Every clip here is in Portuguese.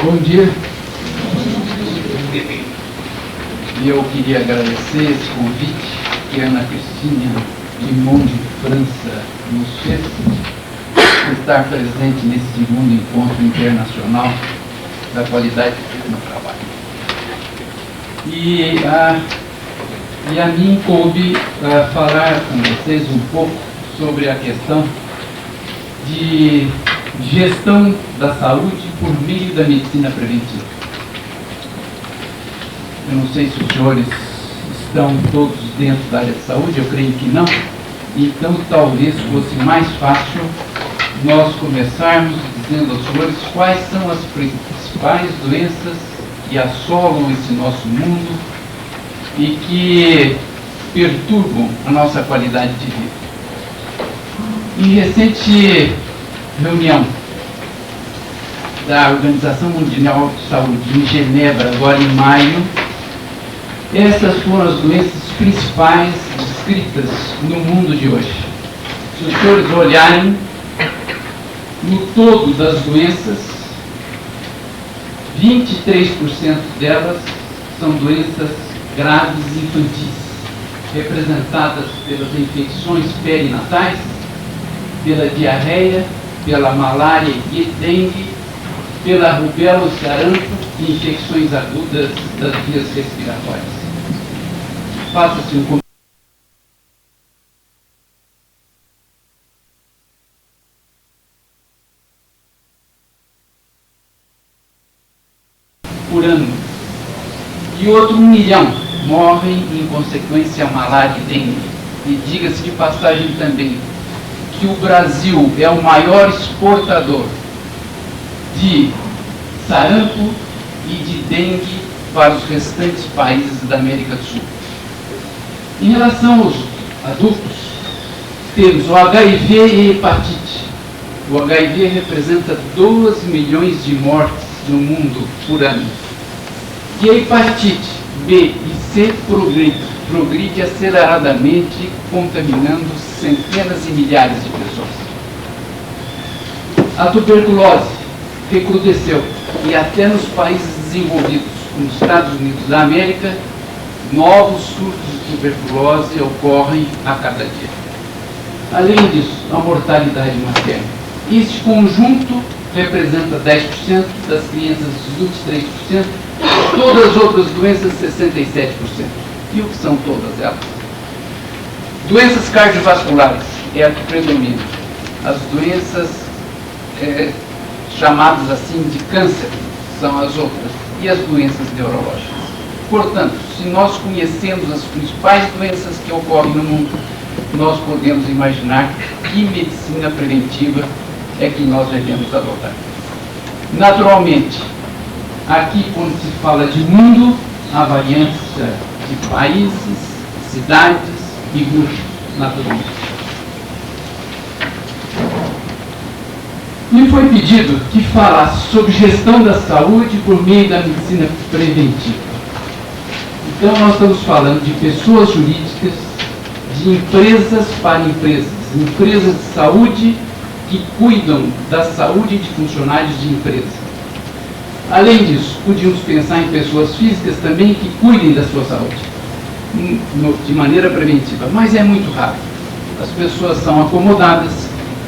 Bom dia. E eu queria agradecer esse convite que a Ana Cristina Limon de França nos fez, por estar presente nesse segundo encontro internacional da qualidade no trabalho. E a mim coube falar com vocês um pouco sobre a questão de gestão da saúde por meio da medicina preventiva. Eu não sei se os senhores estão todos dentro da área de saúde, eu creio que não. Então, talvez fosse mais fácil nós começarmos dizendo aos senhores quais são as principais doenças que assolam esse nosso mundo e que perturbam a nossa qualidade de vida. Em recente reunião da Organização Mundial de Saúde em Genebra, agora em maio, essas foram as doenças principais descritas no mundo de hoje. Se os senhores olharem no todo das doenças, 23% delas são doenças graves infantis, representadas pelas infecções perinatais, pela diarreia, pela malária e dengue, pela rubéola, o sarampo e infecções agudas das vias respiratórias. Faça-se um por ano. E outro 1 milhão morrem em consequência a malária e dengue. E diga-se de passagem também que o Brasil é o maior exportador de sarampo e de dengue para os restantes países da América do Sul. Em relação aos adultos, temos o HIV e a hepatite. O HIV representa 12 milhões de mortes no mundo por ano. E a hepatite B e C progride aceleradamente, contaminando centenas e milhares de pessoas. A tuberculose recrudesceu e até nos países desenvolvidos, como os Estados Unidos da América, novos surtos de tuberculose ocorrem a cada dia. Além disso, a mortalidade materna. Este conjunto representa 10% das crianças, 23%, todas as outras doenças, 67%. E o que são todas elas? Doenças cardiovasculares é a que predomina. As doenças chamadas assim de câncer são as outras. E as doenças neurológicas. Portanto, se nós conhecemos as principais doenças que ocorrem no mundo, nós podemos imaginar que medicina preventiva é que nós devemos adotar. Naturalmente, aqui quando se fala de mundo, há variantes de países, cidades e grupos, naturalmente. Me foi pedido que falasse sobre gestão da saúde por meio da medicina preventiva. Então, nós estamos falando de pessoas jurídicas, de empresas para empresas, empresas de saúde que cuidam da saúde de funcionários de empresa. Além disso, podíamos pensar em pessoas físicas também que cuidem da sua saúde, de maneira preventiva, mas é muito raro. As pessoas são acomodadas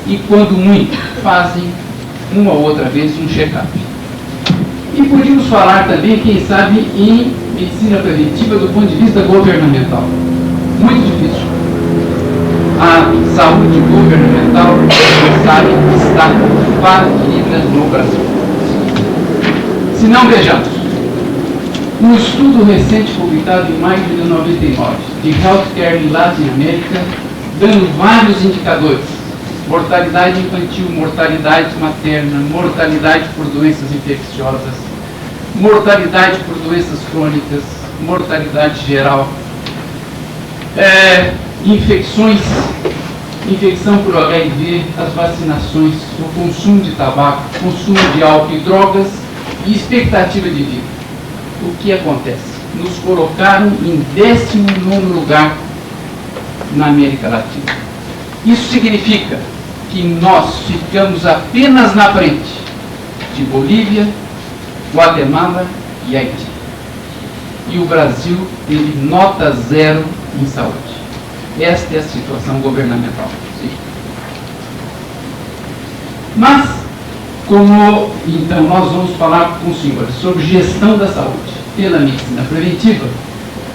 e, quando muito, fazem uma ou outra vez um check-up. E podíamos falar também, quem sabe, em medicina preventiva do ponto de vista governamental. Muito difícil. A saúde governamental, vocês sabem, está falida no Brasil. Se não, vejamos. Um estudo recente publicado em maio de 1999, de Healthcare em Latinoamérica, dando vários indicadores: mortalidade infantil, mortalidade materna, mortalidade por doenças infecciosas, mortalidade por doenças crônicas, mortalidade geral, infecção por HIV, as vacinações, o consumo de tabaco, consumo de álcool e drogas e expectativa de vida. O que acontece? Nos colocaram em 19º lugar na América Latina. Isso significa que nós ficamos apenas na frente de Bolívia, Guatemala e Haiti. E o Brasil teve nota 0 em saúde. Esta é a situação governamental. Sim. Mas, como então nós vamos falar com os senhores sobre gestão da saúde pela medicina preventiva,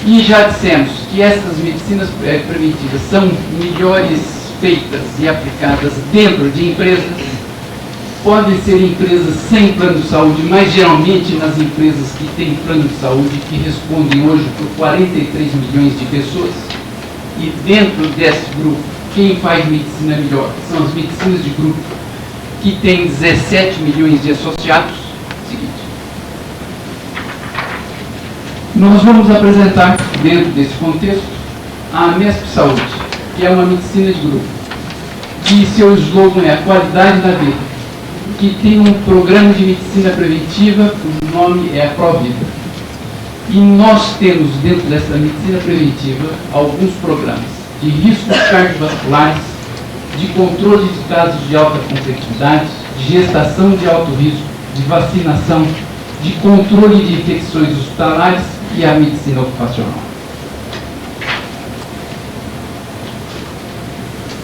e já dissemos que essas medicinas preventivas são melhores feitas e aplicadas dentro de empresas, podem ser empresas sem plano de saúde, mas geralmente nas empresas que têm plano de saúde, que respondem hoje por 43 milhões de pessoas, e dentro desse grupo, quem faz medicina melhor são as medicinas de grupo, que tem 17 milhões de associados. Seguinte. Nós vamos apresentar, dentro desse contexto, a Amesp Saúde, que é uma medicina de grupo, que seu slogan é a qualidade da vida, que tem um programa de medicina preventiva, o nome é a Provida. E nós temos, dentro dessa medicina preventiva, alguns programas de riscos cardiovasculares, de controle de casos de alta complexidade, de gestação de alto risco, de vacinação, de controle de infecções hospitalares e a medicina ocupacional.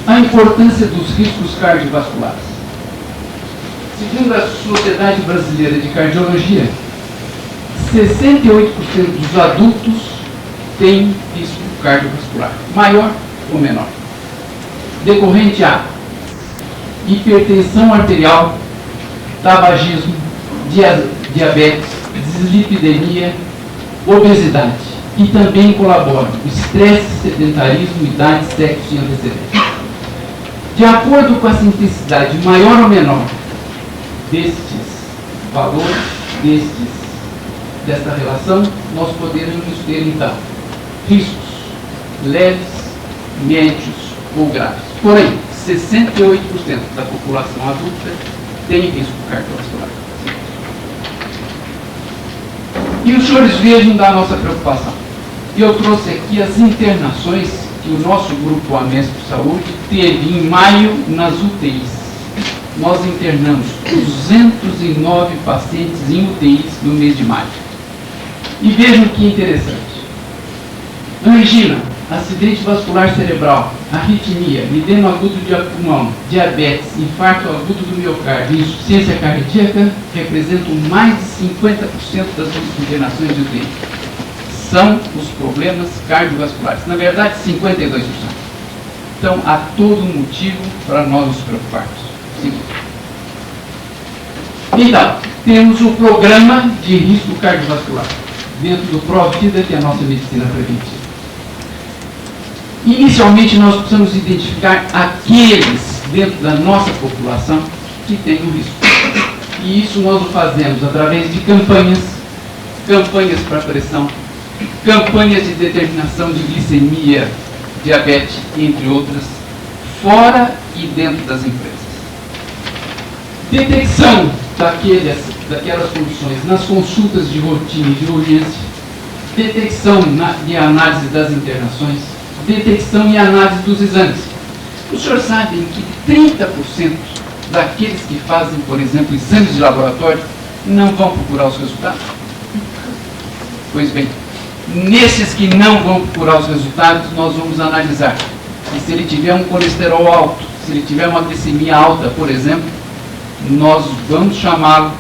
A importância dos riscos cardiovasculares. Segundo a Sociedade Brasileira de Cardiologia, 68% dos adultos têm risco cardiovascular, maior ou menor, decorrente a hipertensão arterial, tabagismo, diabetes, dislipidemia, obesidade. E também colaboram o estresse, sedentarismo, idade, sexo e antecedentes. De acordo com essa intensidade maior ou menor destes valores, desta relação, nós poderemos ter, então, riscos leves, médios ou graves. Porém, 68% da população adulta tem risco cardiovascular. E os senhores vejam da nossa preocupação. Eu trouxe aqui as internações que o nosso grupo Amesp Saúde teve em maio nas UTIs. Nós internamos 209 pacientes em UTIs no mês de maio. E vejam que interessante. Angina, acidente vascular cerebral, arritmia, edema agudo de pulmão, diabetes, infarto agudo do miocárdio e insuficiência cardíaca representam mais de 50% das internações de UTI. São os problemas cardiovasculares. Na verdade, 52%. Então, há todo um motivo para nós nos preocuparmos. Então, temos o programa de risco cardiovascular dentro do Provida, que é a nossa medicina preventiva. Inicialmente, nós precisamos identificar aqueles dentro da nossa população que têm um risco. E isso nós o fazemos através de campanhas para pressão, campanhas de determinação de glicemia, diabetes, entre outras, fora e dentro das empresas. Detecção daquelas condições nas consultas de rotina e de urgência, detecção e análise das internações, detecção e análise dos exames. Os senhores sabem que 30% daqueles que fazem, por exemplo, exames de laboratório, não vão procurar os resultados? Pois bem, nesses que não vão procurar os resultados, nós vamos analisar. E se ele tiver um colesterol alto, se ele tiver uma glicemia alta, por exemplo, nós vamos chamá-lo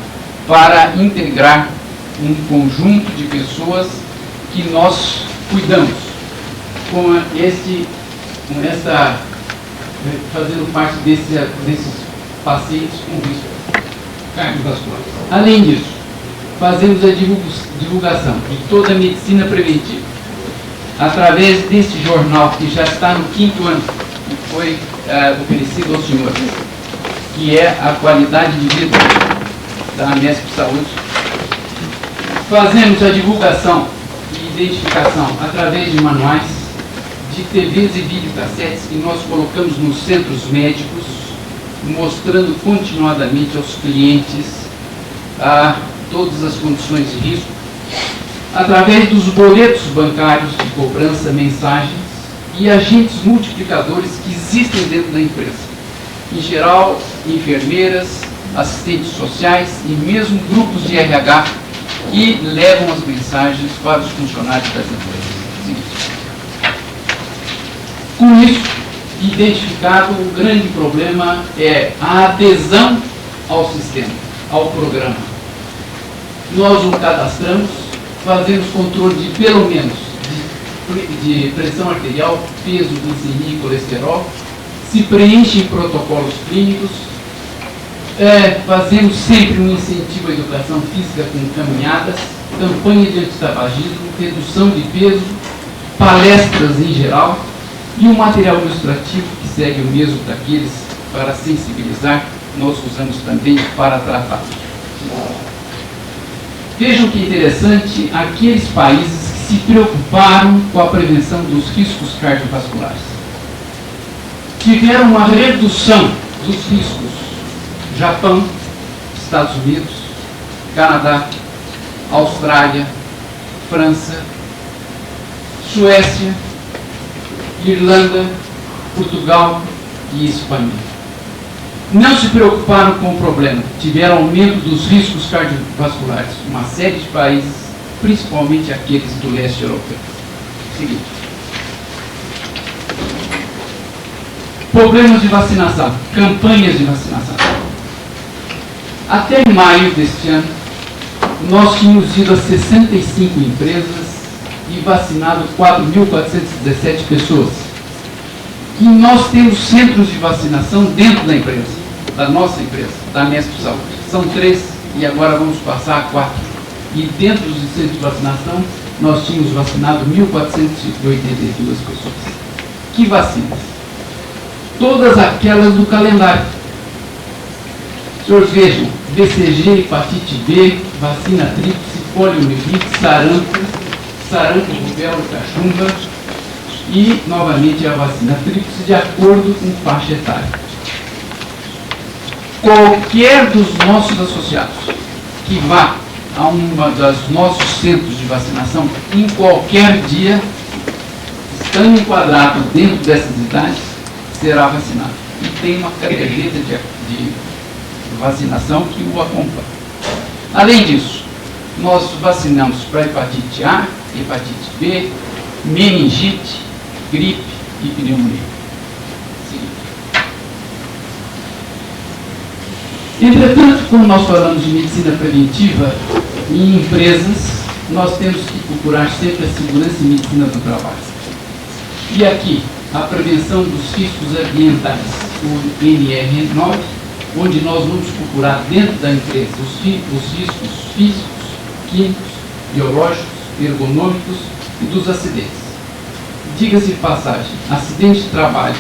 para integrar um conjunto de pessoas que nós cuidamos, fazendo parte desses pacientes com risco cardiovascular. Além disso, fazemos a divulgação de toda a medicina preventiva através desse jornal que já está no 5º ano, que foi oferecido aos senhores, que é a qualidade de vida da Amesp Saúde. Fazemos a divulgação e identificação através de manuais, de TVs e videocassetes que nós colocamos nos centros médicos, mostrando continuadamente aos clientes todas as condições de risco, através dos boletos bancários de cobrança, mensagens e agentes multiplicadores que existem dentro da empresa. Em geral, enfermeiras, assistentes sociais e mesmo grupos de RH e levam as mensagens para os funcionários das empresas. Com isso, identificado, o grande problema é a adesão ao sistema, ao programa. Nós o cadastramos, fazemos controle de pelo menos de pressão arterial, peso, glicemia e colesterol, se preenchem protocolos clínicos, fazemos sempre um incentivo à educação física com caminhadas, campanha de antitabagismo, redução de peso, palestras em geral e um material ilustrativo que segue o mesmo daqueles para sensibilizar, nós usamos também para tratar. Vejam que interessante aqueles países que se preocuparam com a prevenção dos riscos cardiovasculares. Tiveram uma redução dos riscos. Japão, Estados Unidos, Canadá, Austrália, França, Suécia, Irlanda, Portugal e Espanha. Não se preocuparam com o problema, tiveram aumento dos riscos cardiovasculares. Uma série de países, principalmente aqueles do leste europeu. Seguinte. Problemas de vacinação, campanhas de vacinação. Até maio deste ano, nós tínhamos ido a 65 empresas e vacinado 4.417 pessoas. E nós temos centros de vacinação dentro da empresa, da nossa empresa, da Nesp Saúde. São 3 e agora vamos passar a 4. E dentro dos centros de vacinação, nós tínhamos vacinado 1.482 pessoas. Que vacinas? Todas aquelas do calendário. Senhores, vejam, BCG, hepatite B, vacina tríplice, poliomielite, sarampo, rubéola, cachumba e, novamente, a vacina tríplice de acordo com faixa etária. Qualquer dos nossos associados que vá a um dos nossos centros de vacinação, em qualquer dia, estando enquadrado dentro dessas idades, será vacinado. E tem uma caderneta de vacinação que o acompanha. Além disso, nós vacinamos para hepatite A, hepatite B, meningite, gripe e pneumonia. Entretanto, quando nós falamos de medicina preventiva, em empresas, nós temos que procurar sempre a segurança e medicina do trabalho. E aqui, a prevenção dos riscos ambientais, o NR9, onde nós vamos procurar dentro da empresa os riscos físicos, químicos, biológicos, ergonômicos e dos acidentes. Diga-se de passagem, acidente de trabalho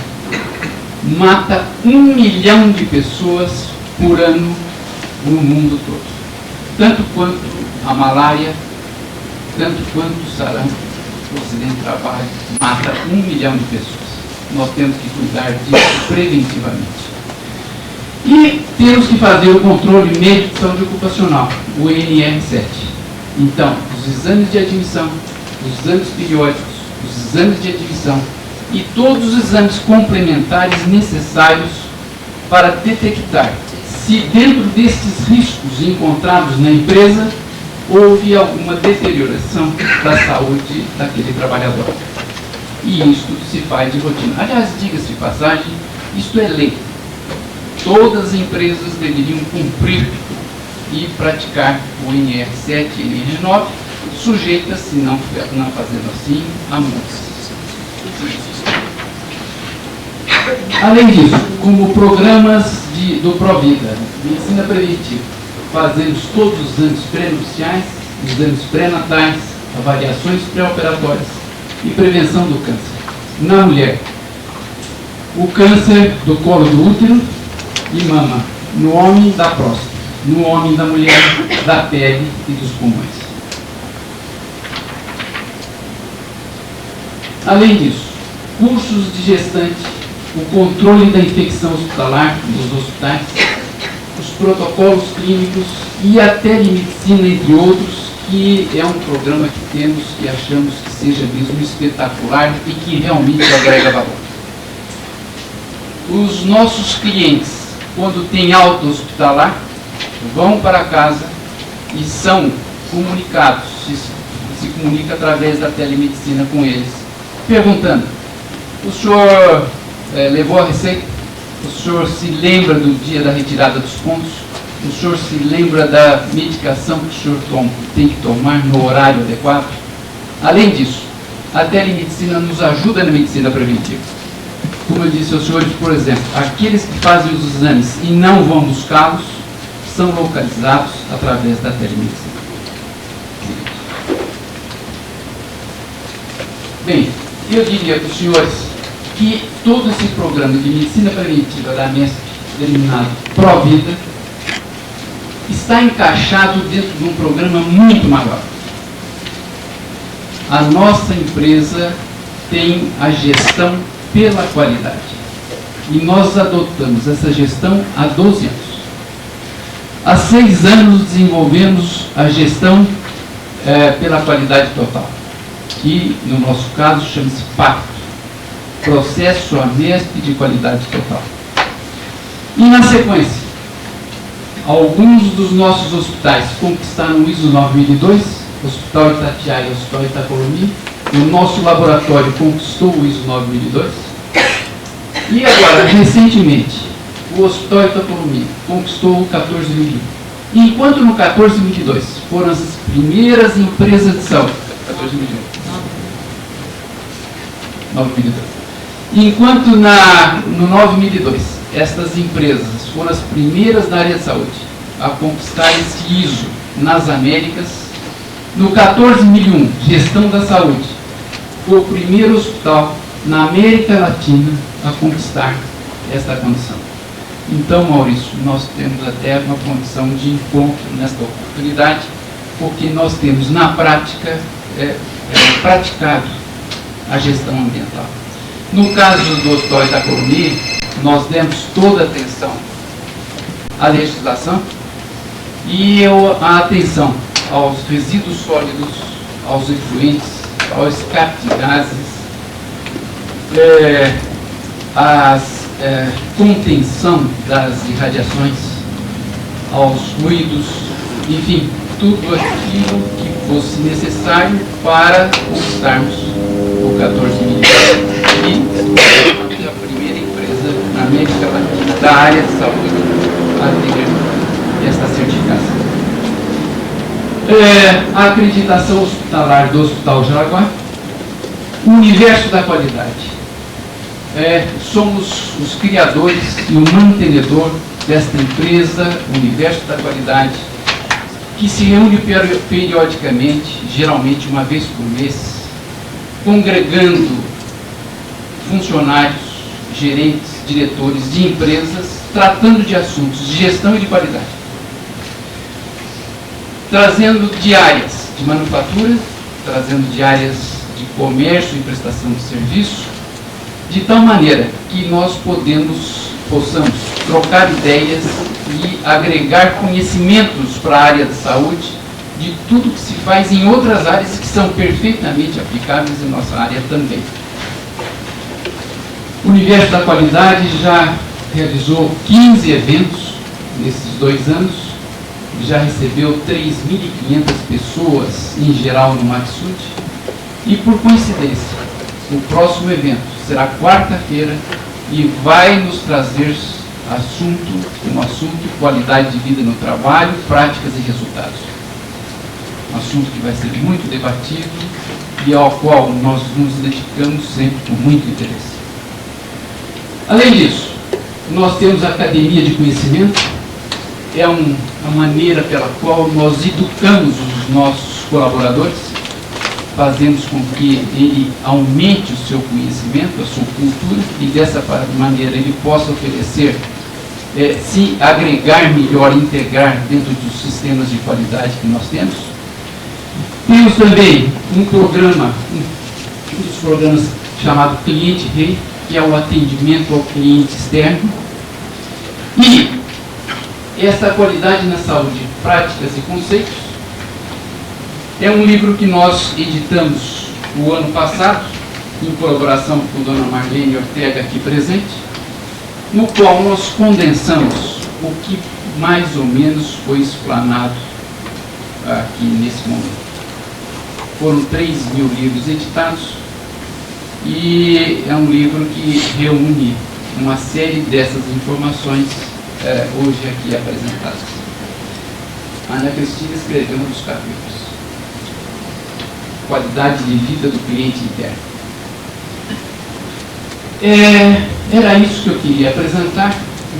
mata 1 milhão de pessoas por ano no mundo todo. Tanto quanto a malária, tanto quanto o sarampo, o acidente de trabalho mata 1 milhão de pessoas. Nós temos que cuidar disso preventivamente. E temos que fazer o controle médico de saúde ocupacional, o NR7. Então, os exames de admissão, os exames periódicos, os exames de admissão e todos os exames complementares necessários para detectar se dentro desses riscos encontrados na empresa houve alguma deterioração da saúde daquele trabalhador. E isto se faz de rotina. Aliás, diga-se de passagem, isto é lei. Todas as empresas deveriam cumprir e praticar o NR7 e NR9, sujeita, se não fazendo assim, a multas. Além disso, como programas do Provida, medicina preventiva, fazemos todos os exames pré-nupciais, exames pré-natais, avaliações pré-operatórias e prevenção do câncer. Na mulher, o câncer do colo do útero e mama, no homem da próstata, no homem da mulher, da pele e dos pulmões. Além disso, cursos de gestante, o controle da infecção hospitalar nos hospitais, os protocolos clínicos e a telemedicina, entre outros, que é um programa que temos e achamos que seja mesmo espetacular e que realmente agrega valor. Os nossos clientes, quando têm alta hospitalar, vão para casa e são comunicados, se comunica através da telemedicina com eles, perguntando: o senhor levou a receita? O senhor se lembra do dia da retirada dos pontos? O senhor se lembra da medicação que o senhor tem que tomar no horário adequado? Além disso, a telemedicina nos ajuda na medicina preventiva. Como eu disse aos senhores, por exemplo, aqueles que fazem os exames e não vão buscá-los são localizados através da telemedicina. Bem, eu diria para os senhores que todo esse programa de medicina preventiva da MESP, denominado Provida, está encaixado dentro de um programa muito maior. A nossa empresa tem a gestão pela qualidade. E nós adotamos essa gestão há 12 anos. Há 6 anos desenvolvemos a gestão pela qualidade total, que no nosso caso chama-se PACTO, Processo AMESP de Qualidade Total. E na sequência, alguns dos nossos hospitais conquistaram o ISO 9002, Hospital Itatiaia e Hospital Itacolomi. O nosso laboratório conquistou o ISO 9002. E agora, recentemente, o Hospital Itacolomi conquistou o 14001. Enquanto no 14022 foram as primeiras empresas de saúde, 14001, 9002. Enquanto no 9002, estas empresas foram as primeiras na área de saúde a conquistar esse ISO nas Américas, no 14001, Gestão da Saúde, foi o primeiro hospital na América Latina a conquistar esta condição. Então, Maurício, nós temos até uma condição de encontro nesta oportunidade, porque nós temos na prática praticado a gestão ambiental. No caso do Hospital Itacolomi, nós demos toda a atenção à legislação e a atenção aos resíduos sólidos, aos efluentes, ao escape de gases, contenção das irradiações, aos ruídos, enfim, tudo aquilo que fosse necessário para conquistarmos o 14000. E a primeira empresa na América Latina da área de saúde a ter esta certificação. A acreditação hospitalar do Hospital Jaraguá, o universo da qualidade. Somos os criadores e o mantenedor desta empresa, o universo da qualidade, que se reúne periodicamente, geralmente uma vez por mês, congregando funcionários, gerentes, diretores de empresas, tratando de assuntos de gestão e de qualidade, trazendo de áreas de manufatura, trazendo de áreas de comércio e prestação de serviço, de tal maneira que nós possamos trocar ideias e agregar conhecimentos para a área de saúde de tudo que se faz em outras áreas que são perfeitamente aplicáveis em nossa área também. O Universo da Qualidade já realizou 15 eventos nesses 2 anos, já recebeu 3.500 pessoas em geral no Maxud, e por coincidência, o próximo evento será quarta-feira e vai nos trazer como assunto qualidade de vida no trabalho, práticas e resultados. Um assunto que vai ser muito debatido e ao qual nós nos dedicamos sempre com muito interesse. Além disso, nós temos a Academia de Conhecimento, é uma maneira pela qual nós educamos os nossos colaboradores, fazemos com que ele aumente o seu conhecimento, a sua cultura, e dessa maneira ele possa oferecer, se agregar melhor, integrar dentro dos sistemas de qualidade que nós temos. Temos também um dos programas chamado Cliente Rei, que é o atendimento ao cliente externo. E essa qualidade na saúde, práticas e conceitos, é um livro que nós editamos o ano passado, em colaboração com a dona Marlene Ortega aqui presente, no qual nós condensamos o que mais ou menos foi explanado aqui nesse momento. Foram 3.000 livros editados e é um livro que reúne uma série dessas informações hoje aqui apresentadas. A Ana Cristina escreveu um dos capítulos: Qualidade de vida do cliente interno. Era isso que eu queria apresentar.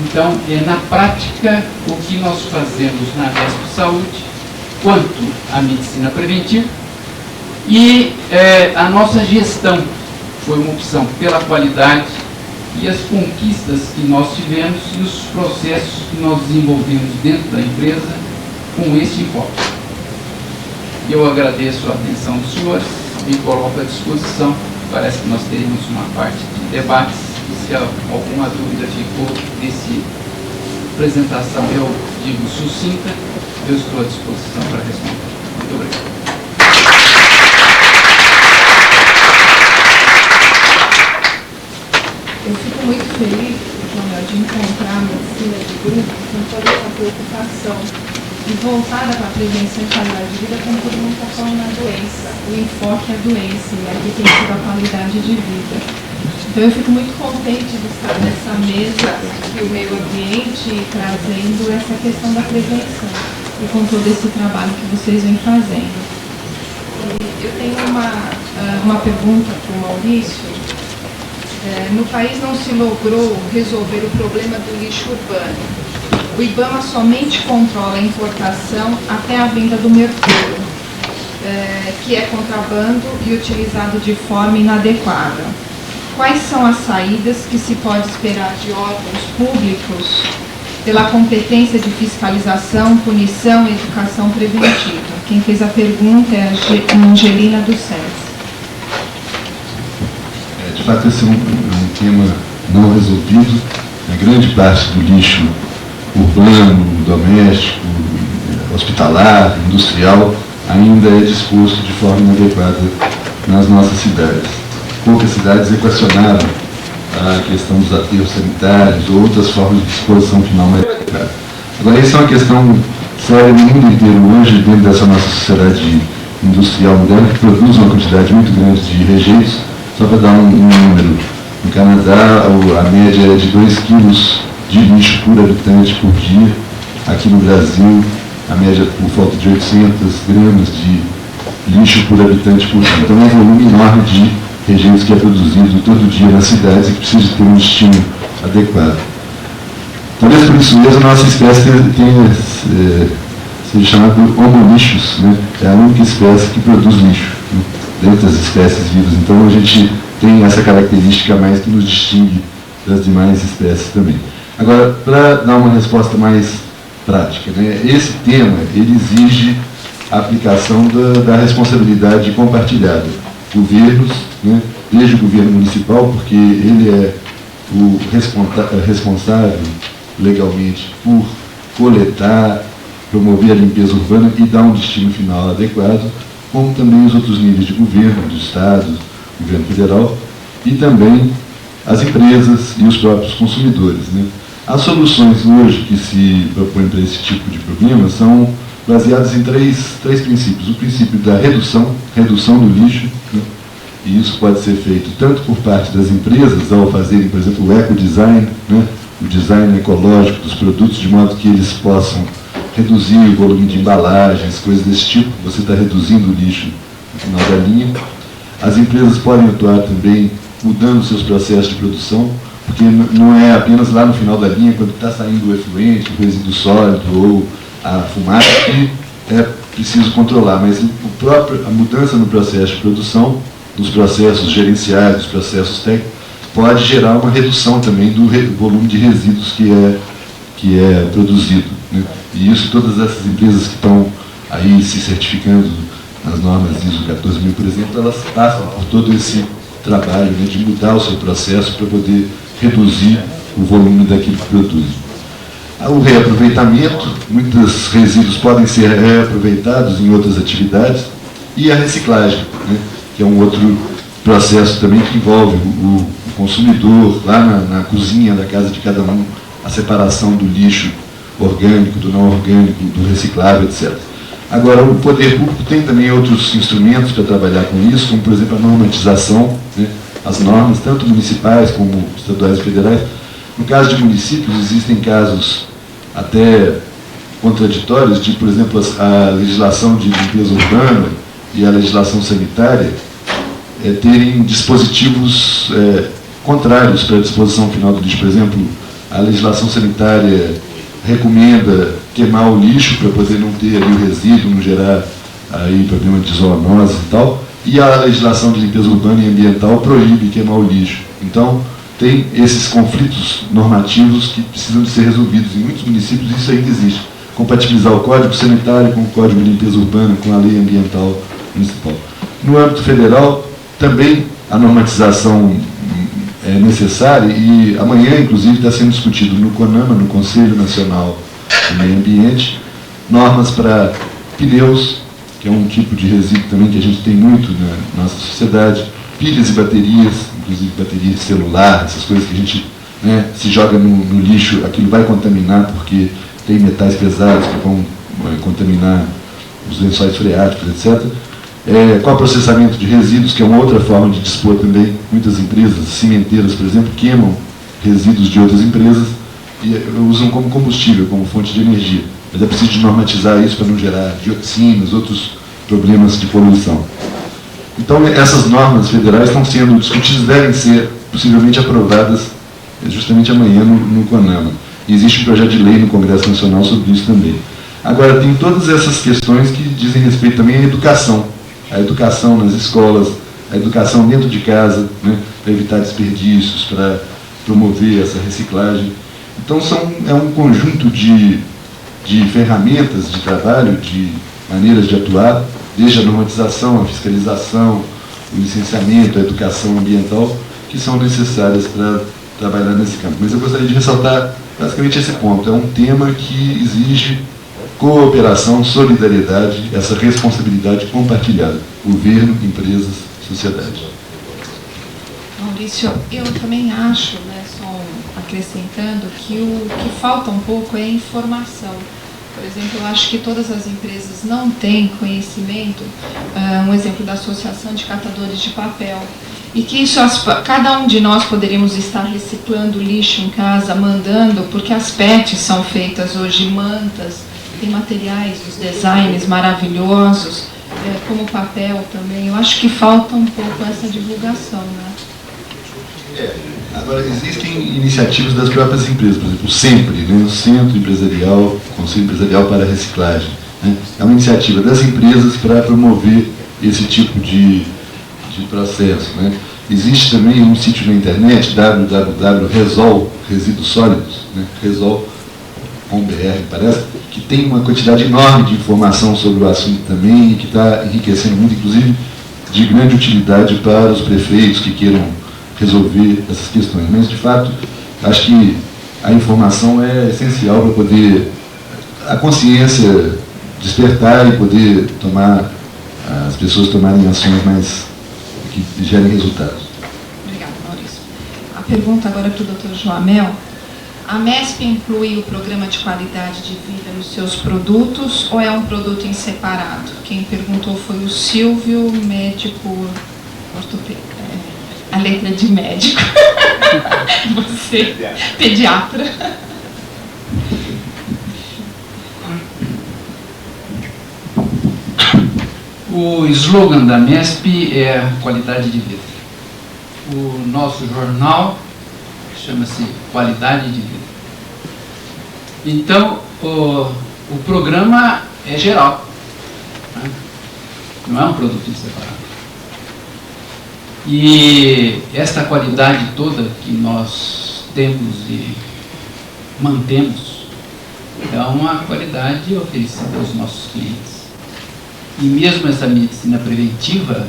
Então, na prática, o que nós fazemos na Vesp Saúde quanto à medicina preventiva, e a nossa gestão foi uma opção pela qualidade e as conquistas que nós tivemos e os processos que nós desenvolvemos dentro da empresa com esse enfoque. Eu agradeço a atenção dos senhores, me coloco à disposição. Parece que nós teremos uma parte de debates, e se alguma dúvida ficou nessa apresentação, eu digo sucinta, eu estou à disposição para responder. Muito obrigado. Eu fico muito feliz, João, de encontrar a medicina de grupo com toda essa preocupação e voltada para a prevenção e qualidade de vida, como todo mundo está falando na doença. O enfoque é a doença e aqui tem sido a qualidade de vida. Então eu fico muito contente de estar nessa mesa e o meio ambiente trazendo essa questão da prevenção e com todo esse trabalho que vocês vêm fazendo. E eu tenho uma pergunta para o Maurício. No país não se logrou resolver o problema do lixo urbano. O IBAMA somente controla a importação até a venda do mercúrio, que é contrabando e utilizado de forma inadequada. Quais são as saídas que se pode esperar de órgãos públicos pela competência de fiscalização, punição e educação preventiva? Quem fez a pergunta é a Angelina do SES. De fato, esse é um tema não resolvido. A grande parte do lixo urbano, doméstico, hospitalar, industrial, ainda é disposto de forma inadequada nas nossas cidades. Poucas cidades equacionaram a questão dos aterros sanitários ou outras formas de disposição final mais adequada. Agora, essa é uma questão séria no mundo inteiro hoje, dentro dessa nossa sociedade industrial moderna, que produz uma quantidade muito grande de rejeitos. Só para dar um número, no Canadá a média é de 2 quilos de lixo por habitante por dia. Aqui no Brasil, a média por volta de 800 gramas de lixo por habitante por dia. Então é um volume enorme de rejeitos que é produzido todo dia nas cidades e que precisa ter um destino adequado. Talvez por isso mesmo a nossa espécie tenha sido chamada de homolixos, né? É a única espécie que produz lixo, né, dentre as espécies vivas. Então a gente tem essa característica mais que nos distingue das demais espécies também. Agora, para dar uma resposta mais prática, né, esse tema ele exige a aplicação da responsabilidade compartilhada. Governos, né, desde o governo municipal, porque ele é o responsável legalmente por coletar, promover a limpeza urbana e dar um destino final adequado, como também os outros níveis de governo, do Estado, governo federal, e também as empresas e os próprios consumidores, né. As soluções hoje que se propõem para esse tipo de problema são baseadas em três princípios. O princípio da redução do lixo, né? E isso pode ser feito tanto por parte das empresas, ao fazerem, por exemplo, o ecodesign, né? O design ecológico dos produtos, de modo que eles possam reduzir o volume de embalagens, coisas desse tipo. Você está reduzindo o lixo no final da linha. As empresas podem atuar também mudando seus processos de produção, porque não é apenas lá no final da linha, quando está saindo o efluente, o resíduo sólido ou a fumaça, que é preciso controlar, mas a mudança no processo de produção, nos processos gerenciais, nos processos técnicos, pode gerar uma redução também do volume de resíduos que é produzido, né? E isso, todas essas empresas que estão aí se certificando nas normas ISO 14000, por exemplo, elas passam por todo esse trabalho, né, de mudar o seu processo para poder reduzir o volume daquilo que produz. O reaproveitamento, muitos resíduos podem ser reaproveitados em outras atividades, e a reciclagem, né, que é um outro processo também que envolve o consumidor, lá na cozinha da casa de cada um, a separação do lixo orgânico, do não orgânico, do reciclável, etc. Agora, o poder público tem também outros instrumentos para trabalhar com isso, como, por exemplo, a normatização, né? As normas, tanto municipais como estaduais e federais. No caso de municípios, existem casos até contraditórios de, por exemplo, a legislação de limpeza urbana e a legislação sanitária terem dispositivos contrários para a disposição final do lixo. Por exemplo, a legislação sanitária recomenda queimar o lixo para poder não ter ali o resíduo, não gerar aí problema de zoonose e tal, e a legislação de limpeza urbana e ambiental proíbe queimar o lixo. Então, tem esses conflitos normativos que precisam de ser resolvidos. Em muitos municípios isso ainda existe. Compatibilizar o Código Sanitário com o Código de Limpeza Urbana, com a Lei Ambiental Municipal. No âmbito federal, também a normatização é necessária e amanhã, inclusive, está sendo discutido no CONAMA, no Conselho Nacional do Meio Ambiente, normas para pneus, que é um tipo de resíduo também que a gente tem muito na nossa sociedade, pilhas e baterias, inclusive bateria celular, essas coisas que a gente se joga no lixo, aquilo vai contaminar porque tem metais pesados que vão contaminar os lençóis freáticos, etc. Com o processamento de resíduos, que é uma outra forma de dispor também. Muitas empresas, cimenteiras, por exemplo, queimam resíduos de outras empresas e usam como combustível, como fonte de energia. Mas é preciso de normatizar isso para não gerar dioxinas, outros problemas de poluição. Então, essas normas federais estão sendo discutidas, devem ser possivelmente aprovadas justamente amanhã no CONAMA. E existe um projeto de lei no Congresso Nacional sobre isso também. Agora, tem todas essas questões que dizem respeito também à educação. A educação nas escolas, a educação dentro de casa, né, para evitar desperdícios, para promover essa reciclagem. Então, é um conjunto de ferramentas de trabalho, de maneiras de atuar, desde a normatização, a fiscalização, o licenciamento, a educação ambiental, que são necessárias para trabalhar nesse campo. Mas eu gostaria de ressaltar basicamente esse ponto. É um tema que exige cooperação, solidariedade, essa responsabilidade compartilhada. Governo, empresas, sociedade. Maurício, eu também acho, só acrescentando, que o que falta um pouco é a informação. Por exemplo, eu acho que todas as empresas não têm conhecimento, um exemplo da Associação de Catadores de Papel, e que isso, cada um de nós poderíamos estar reciclando lixo em casa, mandando, porque as PETs são feitas hoje, mantas, tem materiais, os designs maravilhosos, como papel também. Eu acho que falta um pouco essa divulgação, né? Agora, existem iniciativas das próprias empresas, por exemplo, sempre, o Centro Empresarial, Conselho Empresarial para a Reciclagem. É uma iniciativa das empresas para promover esse tipo de processo. Existe também um sítio na internet, www.resol, resíduos sólidos, resol.com.br, parece, que tem uma quantidade enorme de informação sobre o assunto também e que está enriquecendo muito, inclusive de grande utilidade para os prefeitos que queiram resolver essas questões. Mas, de fato, acho que a informação é essencial para poder a consciência despertar e poder as pessoas tomarem ações mais que gerem resultados. Obrigada, Maurício. A pergunta agora é para o Dr. Joamel. A MESP inclui o programa de qualidade de vida nos seus produtos ou é um produto em separado? Quem perguntou foi o Silvio, médico ortopedista. A letra de médico. Você, pediatra. O slogan da MESP é qualidade de vida. O nosso jornal chama-se Qualidade de Vida. Então, o programa é geral, não é um produto separado. E esta qualidade toda que nós temos e mantemos é uma qualidade oferecida aos nossos clientes. E mesmo essa medicina preventiva,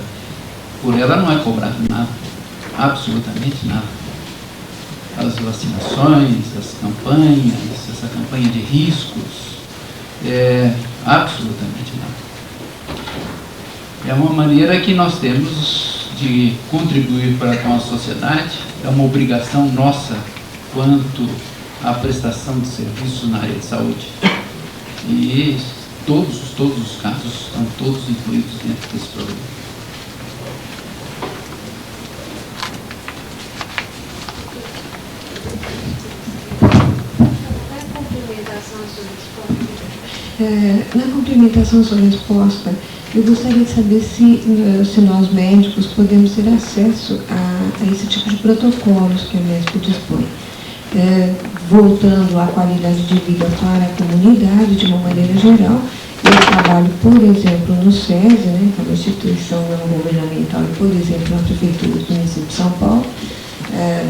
por ela não é cobrado nada, absolutamente nada. As vacinações, as campanhas, essa campanha de riscos, absolutamente nada. É uma maneira que nós temos de contribuir com a sociedade, é uma obrigação nossa quanto à prestação de serviços na área de saúde. E todos os casos estão todos incluídos dentro desse programa. Na complementação à sua resposta, eu gostaria de saber se nós médicos podemos ter acesso a esse tipo de protocolos que a MESP dispõe, voltando à qualidade de vida para a comunidade de uma maneira geral. Eu trabalho, por exemplo, no SESI, né, que é uma instituição não governamental, e, por exemplo, na Prefeitura do município de São Paulo,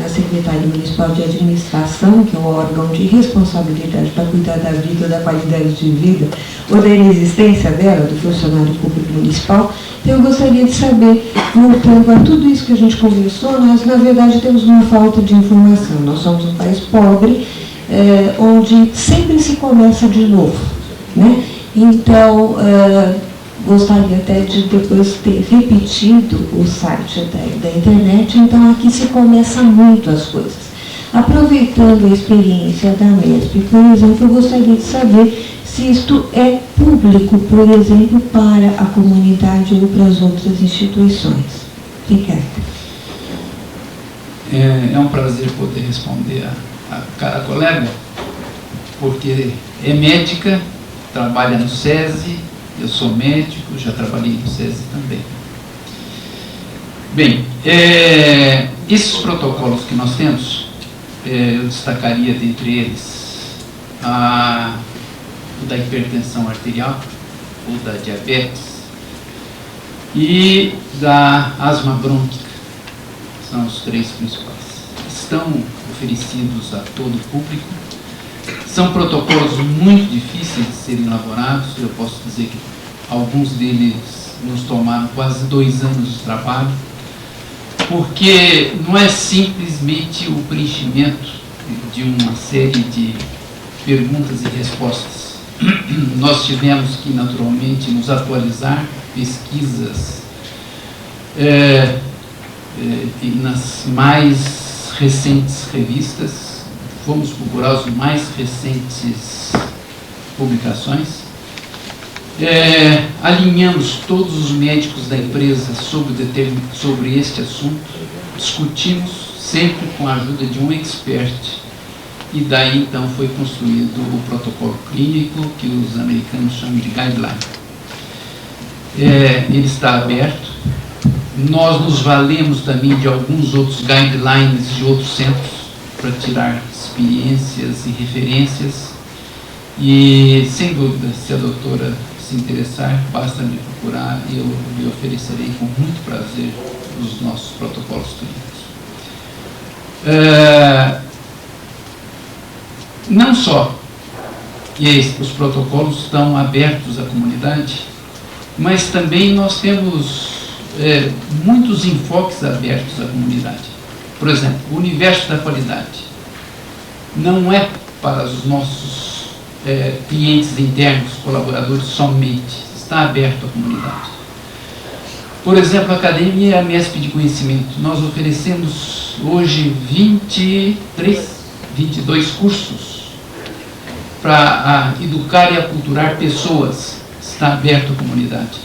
na Secretaria Municipal de Administração, que é um órgão de responsabilidade para cuidar da vida, da qualidade de vida, ou da inexistência dela, do funcionário público municipal. Então, eu gostaria de saber, voltando a tudo isso que a gente conversou, nós, na verdade, temos uma falta de informação. Nós somos um país pobre, onde sempre se começa de novo, né? Então, gostaria até de depois ter repetido o site da internet. Então, aqui se começa muito as coisas. Aproveitando a experiência da MESP, por exemplo, eu gostaria de saber se isto é público, por exemplo, para a comunidade ou para as outras instituições. Obrigada. É um prazer poder responder a cada colega, porque é médica, trabalha no SESI, eu sou médico, já trabalhei no SESI também. Bem, esses protocolos que nós temos, eu destacaria dentre eles o da hipertensão arterial, o da diabetes e da asma brônquica. São os três principais. Estão oferecidos a todo o público. São protocolos muito difíceis de serem elaborados. Eu posso dizer que alguns deles nos tomaram quase 2 anos de trabalho, porque não é simplesmente o preenchimento de uma série de perguntas e respostas. Nós tivemos que, naturalmente, nos atualizar, pesquisas nas mais recentes revistas. Fomos procurar as mais recentes publicações. Alinhamos todos os médicos da empresa sobre este assunto, discutimos sempre com a ajuda de um expert, e daí então foi construído o protocolo clínico, que os americanos chamam de guideline. Ele está aberto. Nós nos valemos também de alguns outros guidelines de outros centros para tirar experiências e referências, e sem dúvida, se a doutora se interessar, basta me procurar e eu lhe oferecerei com muito prazer os nossos protocolos clínicos. Não só os protocolos estão abertos à comunidade, mas também nós temos muitos enfoques abertos à comunidade. Por exemplo, o universo da qualidade não é para os nossos clientes internos, colaboradores somente, está aberto à comunidade. Por exemplo, a Academia e a MESP de Conhecimento, nós oferecemos hoje 22 cursos para educar e aculturar pessoas, está aberto à comunidade.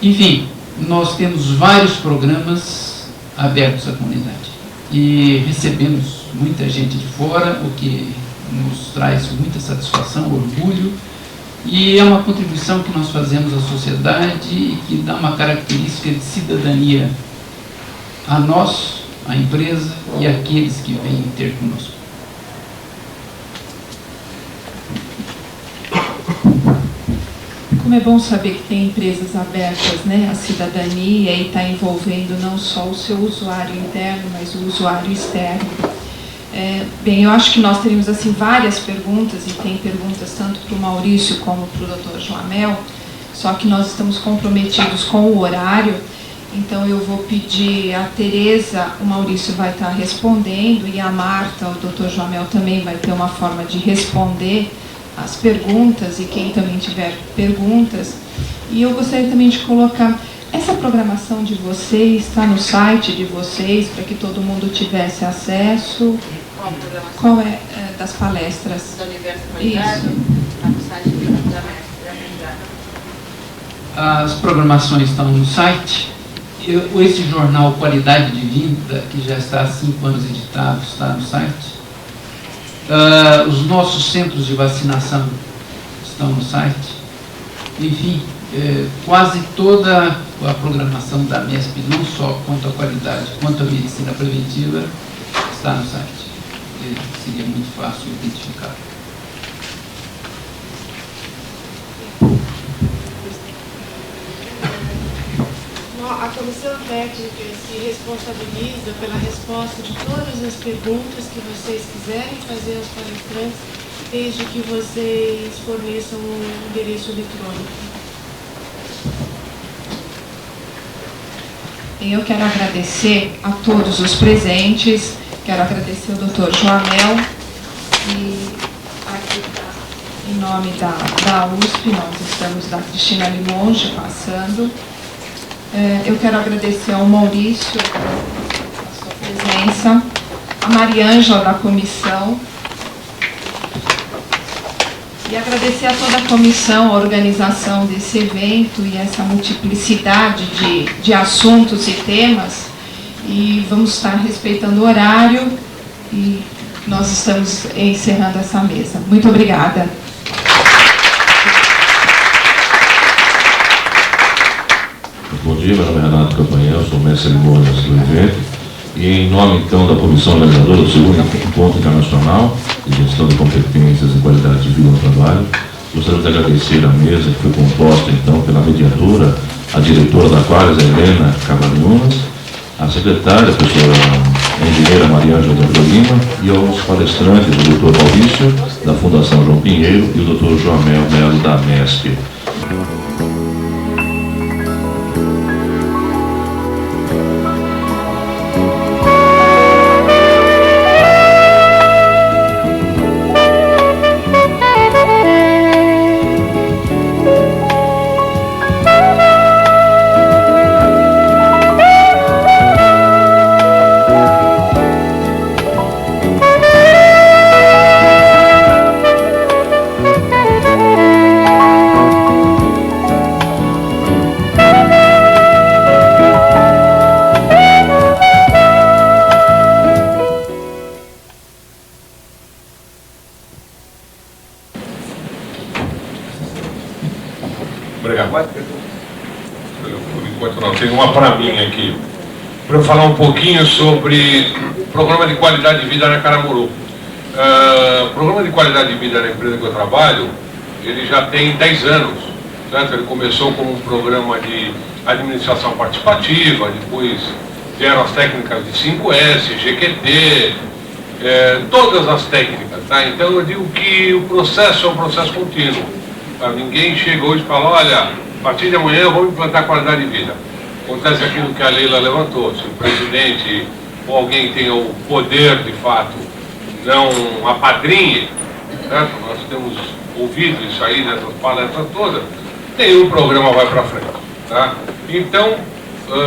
Enfim, nós temos vários programas abertos à comunidade e recebemos muita gente de fora, o que nos traz muita satisfação, orgulho, e é uma contribuição que nós fazemos à sociedade e que dá uma característica de cidadania a nós, a empresa e àqueles que vêm ter conosco. Como é bom saber que tem empresas abertas, né, à cidadania, e está envolvendo não só o seu usuário interno, mas o usuário externo. Bem, eu acho que nós teríamos assim várias perguntas, e tem perguntas tanto para o Maurício como para o Dr. Joamel, só que nós estamos comprometidos com o horário, então eu vou pedir a Tereza, o Maurício vai estar respondendo, e a Marta, o Dr. Joamel também vai ter uma forma de responder as perguntas, e quem também tiver perguntas. E eu gostaria também de colocar, essa programação de vocês está no site de vocês, para que todo mundo tivesse acesso? Qual é das palestras? Do Universo Qualidade? Isso. Está no site da As programações estão no site. Esse jornal Qualidade de Vida, que já está há 5 anos editado, está no site. Os nossos centros de vacinação estão no site. Enfim, quase toda a programação da MESP, não só quanto à qualidade, quanto à medicina preventiva, está no site. Seria muito fácil identificar. A comissão técnica se responsabiliza pela resposta de todas as perguntas que vocês quiserem fazer aos palestrantes, desde que vocês forneçam um endereço eletrônico. Eu quero agradecer a todos os presentes, quero agradecer ao Dr. Joamel e aqui em nome da USP, nós estamos da Cristina Limonge passando. Eu quero agradecer ao Maurício a sua presença, a Mariângela da comissão, e agradecer a toda a comissão, a organização desse evento e essa multiplicidade de assuntos e temas. E vamos estar respeitando o horário e nós estamos encerrando essa mesa. Muito obrigada. Bom dia, meu nome é Renato Campanhel, sou mestre de cerimônias do evento e em nome então da Comissão Organizadora do segundo Encontro Internacional de Gestão de Competências e Qualidade de Vida no Trabalho, gostaria de agradecer a mesa que foi composta então pela mediadora, a diretora da Qualis, a Helena Cavalhunas, a secretária, a professora engenheira Mariângela de Lima, e aos palestrantes, o Dr. Maurício, da Fundação João Pinheiro, e o Dr. Joamel Melo, da MESP. Tem uma para mim aqui, para eu falar um pouquinho sobre o programa de qualidade de vida na Caramuru. O programa de qualidade de vida na empresa que eu trabalho, ele já tem 10 anos, certo? Ele começou como um programa de administração participativa, depois vieram as técnicas de 5S, GQT, todas as técnicas, tá? Então eu digo que o processo é um processo contínuo. Tá? Ninguém chega hoje e fala, olha, a partir de amanhã eu vou implantar qualidade de vida. Acontece aquilo que a Leila levantou, se o presidente ou alguém tem o poder, de fato, não apadrinhe, certo? Nós temos ouvido isso aí nessas palestras todas, nenhum programa vai para frente. Tá? Então,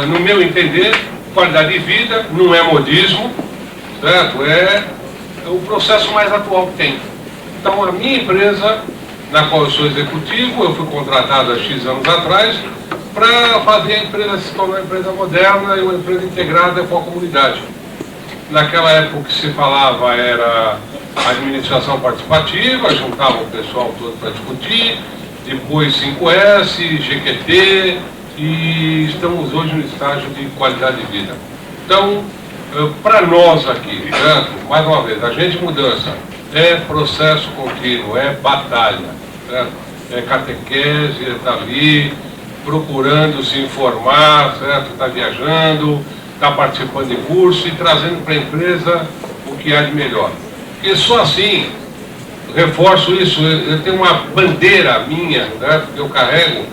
no meu entender, qualidade de vida não é modismo, certo? É o processo mais atual que tem. Então, a minha empresa, na qual eu sou executivo, eu fui contratado há X anos atrás, para fazer a empresa se tornar uma empresa moderna e uma empresa integrada com a comunidade. Naquela época o que se falava era administração participativa, juntava o pessoal todo para discutir, depois 5S, GQT, e estamos hoje no estágio de qualidade de vida. Então, para nós aqui, certo? Mais uma vez, agente de mudança é processo contínuo, é batalha, certo? É catequese, está ali, procurando se informar, certo? Está viajando, está participando de curso e trazendo para a empresa o que há de melhor. E só assim, reforço isso, eu tenho uma bandeira minha, certo? Que eu carrego.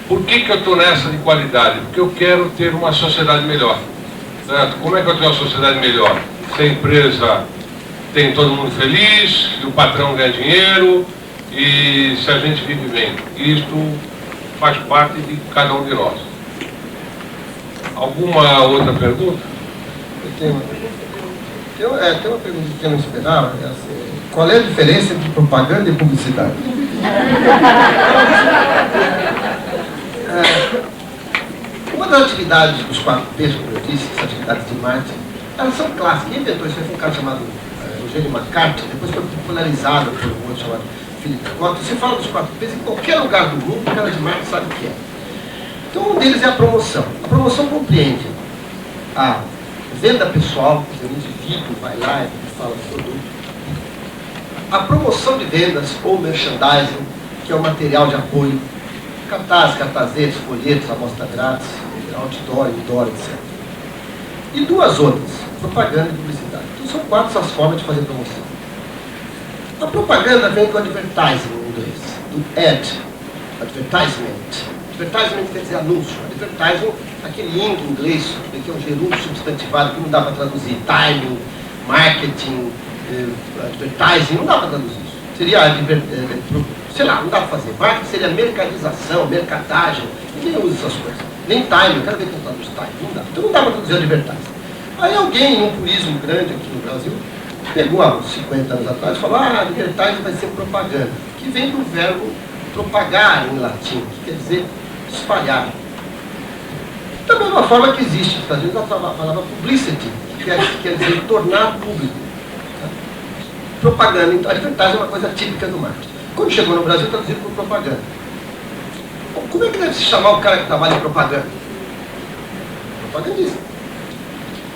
Por que eu estou nessa de qualidade? Porque eu quero ter uma sociedade melhor, certo? Como é que eu tenho uma sociedade melhor? Se a empresa tem todo mundo feliz, se o patrão ganha dinheiro e se a gente vive bem. Isto faz parte de cada um de nós. Alguma outra pergunta? Tem uma pergunta que eu não esperava, assim, Qual é a diferença entre propaganda e publicidade? Uma das atividades dos 4Ps, como eu disse, as atividades de marketing, elas são clássicas. Quem inventou isso foi um cara chamado Eugênio McCarthy, depois foi popularizado por um outro chamado Philip Kotler. Você fala dos 4Ps em qualquer lugar do mundo, o cara de marketing sabe o que é. Então, um deles é a promoção. A promoção compreende a venda pessoal, o indivíduo vai lá e fala do produto. A promoção de vendas ou merchandising, que é o material de apoio, cartazes, cartazetes, folhetos, amostra grátis, outdoor, indoor, etc. E duas outras, propaganda e publicidade. Então são 4 as formas de fazer promoção. A propaganda vem do advertising em inglês, do ad, advertisement. Advertisement quer dizer anúncio. Advertising, aquele link em inglês, que é um gerúndio substantivado que não dá para traduzir. Timing, marketing, advertising, não dá para traduzir isso. Seria, sei lá, não dá para fazer. Marketing seria mercadização, mercadagem. Ninguém usa essas coisas. Nem timing, eu quero ver quem traduz timing. Não dá. Então não dá para traduzir advertising. Aí alguém, em um purismo grande aqui no Brasil, pegou há uns 50 anos atrás e falou: advertising vai ser propaganda, que vem do verbo propagar em latim, que quer dizer espalhar. Da mesma forma que existe nos Estados Unidos a palavra publicity, que quer dizer tornar público. Propaganda, então, advertising é uma coisa típica do marketing. Quando chegou no Brasil, traduzido por propaganda. Como é que deve se chamar o cara que trabalha em propaganda? Propagandista.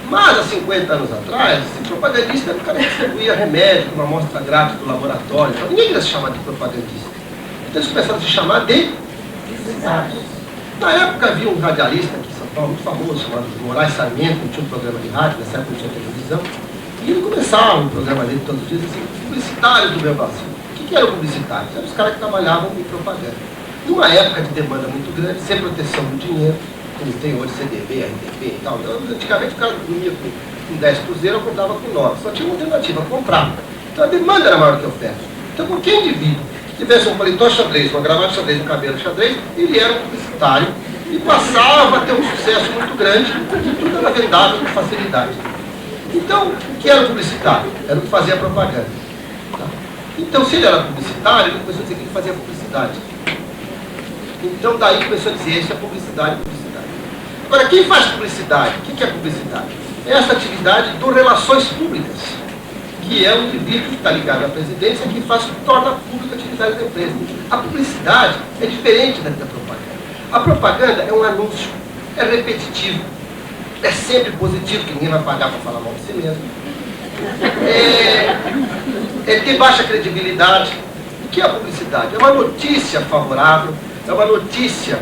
Mas, há 50 anos atrás, esse propagandista era o cara que distribuía remédio, uma amostra grátis do laboratório. Então, ninguém queria se chamar de propagandista. Então, eles começaram a se chamar de publicitários. Na época, havia um radialista aqui em São Paulo, muito famoso, chamado Moraes Sarmento, que tinha um programa de rádio, nessa época não tinha televisão. E ele começava um programa dele todos os dias, assim, publicitários do meu Brasil. O que eram publicitários? Eram os caras que trabalhavam em propaganda. Numa época de demanda muito grande, sem proteção do dinheiro, como tem hoje CDB, RTP e tal. Então, antigamente o cara dormia com 10 cruzeiros, eu comprava com 9. Só tinha uma alternativa, comprava. Então a demanda era maior que a oferta. Então qualquer indivíduo que tivesse um paletó xadrez, uma gravata xadrez, um cabelo xadrez, ele era um publicitário e passava a ter um sucesso muito grande, porque tudo era vendável com facilidade. Então, o que era o publicitário? Era o que fazia a propaganda. Tá? Então, se ele era publicitário, ele começou a dizer que ele fazia publicidade. Então, daí começou a dizer, isso é publicidade, publicidade. Agora, quem faz publicidade? O que é publicidade? É essa atividade do relações públicas, que é o indivíduo que está ligado à presidência, que torna pública a atividade da empresa. A publicidade é diferente da propaganda. A propaganda é um anúncio, é repetitivo, é sempre positivo, que ninguém vai pagar para falar mal de si mesmo. Tem baixa credibilidade. O que é a publicidade? É uma notícia favorável, é uma notícia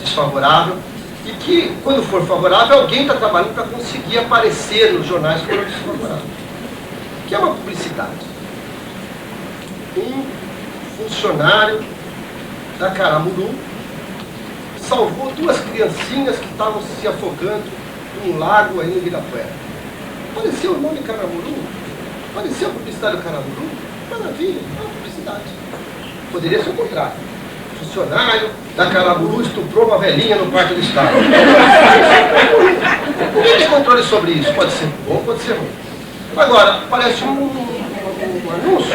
desfavorável, e que, quando for favorável, alguém está trabalhando para conseguir aparecer nos jornais com notícia favorável. O que é uma publicidade? Um funcionário da Caramuru salvou 2 criancinhas que estavam se afogando num lago aí em Ibirapuera. Apareceu o nome Caramuru? Apareceu a publicidade do Caramuru? Maravilha, é uma publicidade. Poderia ser o contrário. Funcionário da Caramuru estuprou uma velhinha no quarto do Estado. Ninguém tem controle sobre isso. Pode ser bom, pode ser ruim. Agora, parece um anúncio.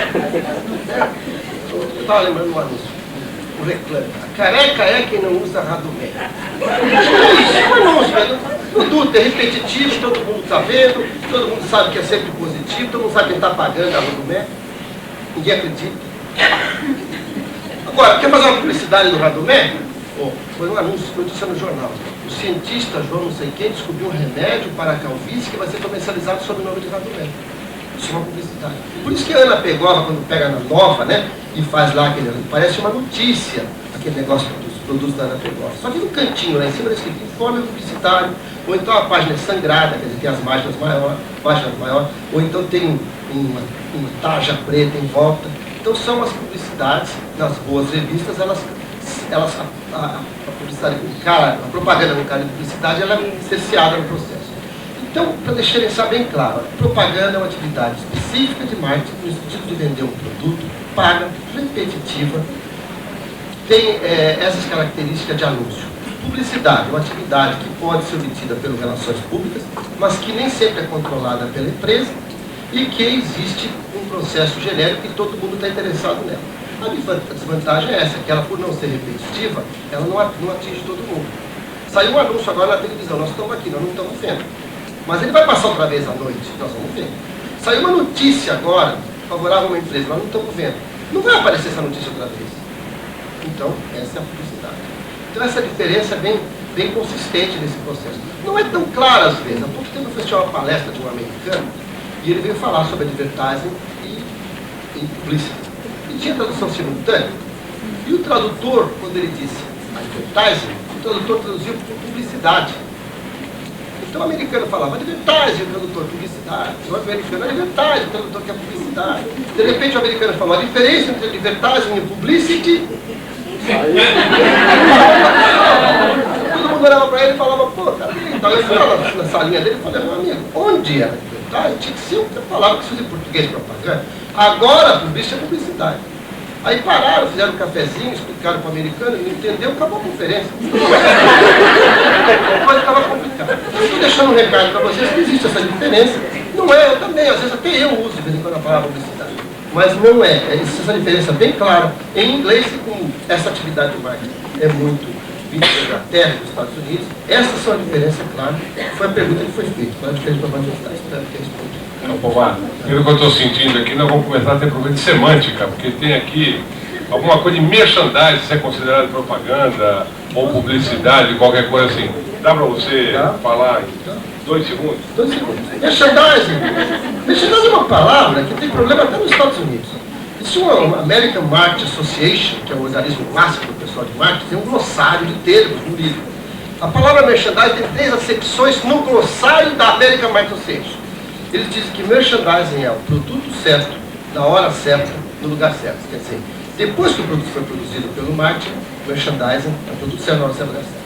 Eu estava lembrando um anúncio. O reclame. Careca é quem não usa Radomé. Isso é um anúncio. Produto é repetitivo, todo mundo está vendo, todo mundo sabe que é sempre positivo, todo mundo sabe quem está pagando a Radomé. Ninguém acredita. Agora, quer fazer uma publicidade do Radomé? Foi um anúncio, notícia no jornal. O cientista João não sei quem descobriu um remédio para a calvície que vai ser comercializado sob o nome de Radomé. Isso é uma publicidade. Por isso que a Ana Pegova, quando pega na Nova, né, e faz lá aquele... Parece uma notícia, aquele negócio dos produtos da Ana Pegova. Só que no cantinho, lá em cima, está escrito informe publicitário, ou então a página é sangrada, quer dizer, tem as páginas maiores, ou então tem uma tarja preta em volta. Então são as publicidades, nas boas revistas, a publicidade com cara, a propaganda com cara de publicidade, ela é cerceada no processo. Então, para deixar bem claro, a propaganda é uma atividade específica de marketing, no sentido de vender um produto, paga, repetitiva, tem essas características de anúncio. Publicidade é uma atividade que pode ser obtida pelas relações públicas, mas que nem sempre é controlada pela empresa e que existe um processo genérico e todo mundo está interessado nela. A desvantagem é essa, que ela, por não ser repetitiva, ela não atinge todo mundo. Saiu um anúncio agora na televisão, nós estamos aqui, nós não estamos vendo. Mas ele vai passar outra vez à noite, nós vamos ver. Saiu uma notícia agora, favorável a uma empresa, nós não estamos vendo. Não vai aparecer essa notícia outra vez. Então, essa é a publicidade. Então, essa diferença é bem consistente nesse processo. Não é tão clara às vezes. Há pouco tempo eu fui uma palestra de um americano e ele veio falar sobre advertising e publicidade. E tinha tradução simultânea. E o tradutor, quando ele disse advertising, o tradutor traduziu por publicidade. Então o americano falava advertising, o tradutor publicidade. O americano advertising, o tradutor que é publicidade. De repente o americano falou a diferença entre advertising e publicity. Todo mundo olhava para ele e falava, pô, cara, então eu fui lá na salinha dele e falei, meu amigo, onde era advertising? Tinha que ser uma palavra que se usa em português propaganda. Agora publicidade é publicidade. Aí pararam, fizeram um cafezinho, explicaram para o americano, ele entendeu, acabou a conferência. A coisa estava complicada. Eu estou deixando um recado para vocês que existe essa diferença. Não é, eu também, às vezes até eu uso de vez em quando a palavra publicidade. Mas não é, existe essa diferença bem clara. Em inglês, como essa atividade de marketing é muito vista da Inglaterra, dos Estados Unidos, essas são a diferença, claro. Foi a pergunta que foi feita. Qual é a diferença para manifestar? Espero que responda. Pelo que eu estou sentindo aqui, nós vamos começar a ter problema de semântica, porque tem aqui alguma coisa de merchandising, se é considerado propaganda ou publicidade, qualquer coisa assim. Dá para você falar em 2 segundos? 2 segundos. Merchandising. Merchandising é uma palavra que tem problema até nos Estados Unidos. Existe uma American Marketing Association, que é um organismo clássico do pessoal de marketing, tem um glossário de termos no livro. A palavra merchandising tem 3 acepções no glossário da American Marketing Association. Eles dizem que merchandising é o produto certo, na hora certa, no lugar certo. Quer dizer, depois que o produto foi produzido pelo marketing, merchandising é o produto certo, na hora certa, no lugar certo.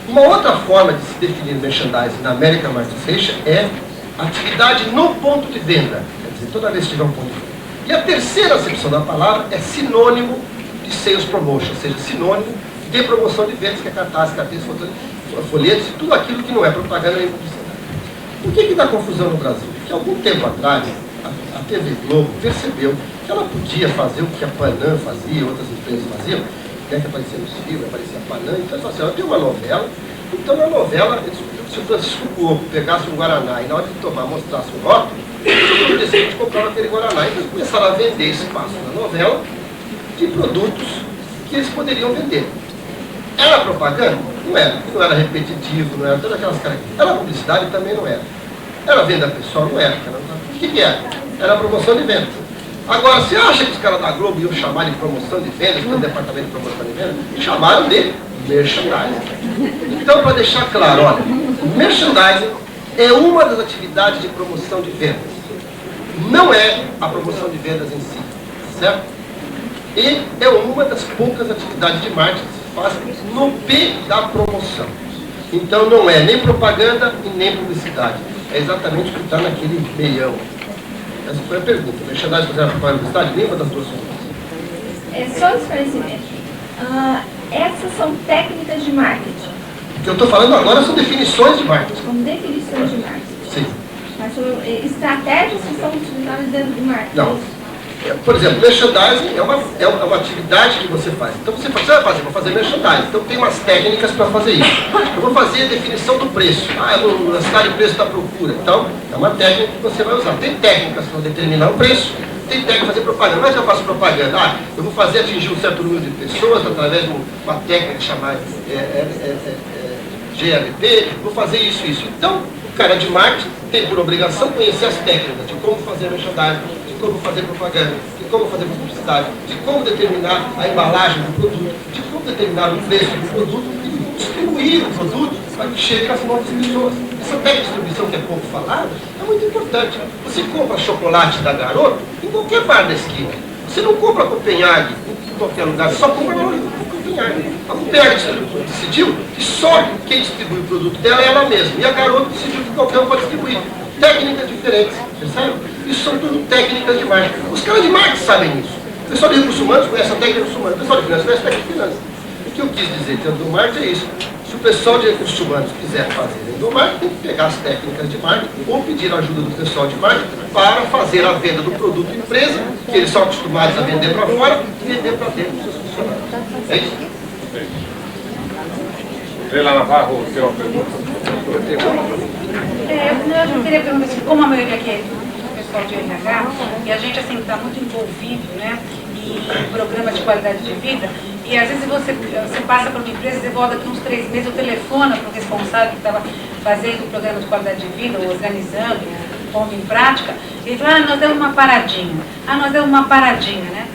Uma outra forma de se definir merchandising na American Marketing Association é atividade no ponto de venda. Quer dizer, toda vez que tiver um ponto de venda. E a terceira acepção da palavra é sinônimo de sales promotion, ou seja, sinônimo de promoção de vendas, que é cartaz, cartões, folhetos, tudo aquilo que não é propaganda nem publicidade. Por que dá confusão no Brasil? Porque algum tempo atrás, a TV Globo percebeu que ela podia fazer o que a Panam fazia, outras empresas faziam, né, que aparecia no filme, aparecia a Panam, então ela falou assim, tem uma novela, então na novela, se o Francisco Cuoco pegasse um Guaraná e na hora de tomar mostrasse um rótulo, todo mundo decidiu de comprar aquele Guaraná. Então eles começaram a vender espaço na novela de produtos que eles poderiam vender. Era propaganda? Não era. Não era repetitivo, não era todas aquelas características. Era publicidade? Também não era. Era venda pessoal? Não era. O que era? Era promoção de vendas. Agora, você acha que os caras da Globo iam chamar de promoção de vendas, do departamento de promoção de vendas? Chamaram de merchandising. Então, para deixar claro, olha, merchandising é uma das atividades de promoção de vendas. Não é a promoção de vendas em si, certo? E é uma das poucas atividades de marketing que se faz no P da promoção. Então não é nem propaganda e nem publicidade. É exatamente o que está naquele meião. Essa foi a pergunta. Merchandising fazer propaganda e publicidade? Nenhuma das duas coisas. É só esclarecimento. Essas são técnicas de marketing. O que eu estou falando agora são definições de marketing. São definições de marketing. Sim. Mas são estratégias que são utilizadas dentro do marketing. Não. Por exemplo, merchandising é uma atividade que você faz. Então você vai fazer, vou fazer merchandising. Então tem umas técnicas para fazer isso. Eu vou fazer a definição do preço. Eu vou lançar o preço da procura. Então, é uma técnica que você vai usar. Tem técnicas para determinar o preço, tem técnica para fazer propaganda. Mas eu faço propaganda. Eu vou fazer atingir um certo número de pessoas através de uma técnica chamada GLP, vou fazer isso. Então, o cara de marketing tem por obrigação conhecer as técnicas de como fazer merchandising, de como fazer propaganda, de como fazer publicidade, de como determinar a embalagem do produto, de como determinar o preço do produto e distribuir o produto para que chegue às novas pessoas. Essa técnica de distribuição que é pouco falada é muito importante. Você compra chocolate da Garoto em qualquer bar da esquina. Você não compra Copenhague em qualquer lugar, você só compra no Copenhague. A Copenhague decidiu que só quem distribui o produto dela é ela mesma. E a Garoto decidiu que qualquer um pode distribuir. Técnicas diferentes, percebe? Isso são tudo técnicas de marketing. Os caras de marketing sabem isso. O pessoal de recursos humanos conhece a técnica de recursos humanos. O pessoal de finanças conhece a técnica de finanças. O que eu quis dizer dentro do marketing é isso. Se o pessoal de recursos humanos quiser fazer do marketing, tem que pegar as técnicas de marketing ou pedir a ajuda do pessoal de marketing para fazer a venda do produto empresa, que eles são acostumados a vender para fora e vender para dentro dos seus funcionários. É isso? Leila Navarro, tem uma pergunta? Eu queria perguntar assim, como a maioria aqui é do pessoal de RH, e a gente assim está muito envolvido, né, em programa de qualidade de vida, e às vezes você passa por uma empresa e volta daqui uns 3 meses, ou telefona para o responsável que estava fazendo o programa de qualidade de vida, ou organizando, pondo em prática, e ele fala, nós demos uma paradinha, né?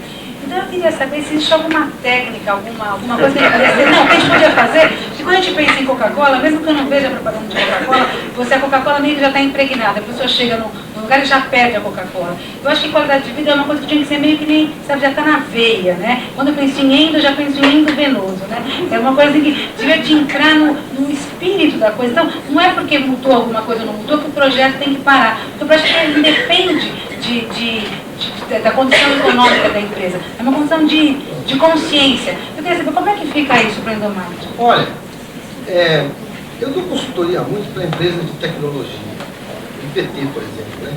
Então eu queria saber se existe alguma técnica, alguma coisa que a gente podia fazer, porque quando a gente pensa em Coca-Cola, mesmo que eu não veja a propaganda de Coca-Cola, a Coca-Cola meio que já está impregnada, a pessoa chega no lugar e já perde a Coca-Cola. Eu acho que qualidade de vida é uma coisa que tinha que ser meio que nem, sabe, já está na veia, né? Quando eu penso em endo, eu já penso em endovenoso, né? É uma coisa que devia de entrar no espírito da coisa. Então, não é porque mudou alguma coisa ou não mudou que o projeto tem que parar. Porque o projeto independe da condição econômica da empresa. É uma condição de consciência. Eu queria saber como é que fica isso para o endomarketing. Olha, eu dou consultoria muito para empresas de tecnologia. IPT, por exemplo, né?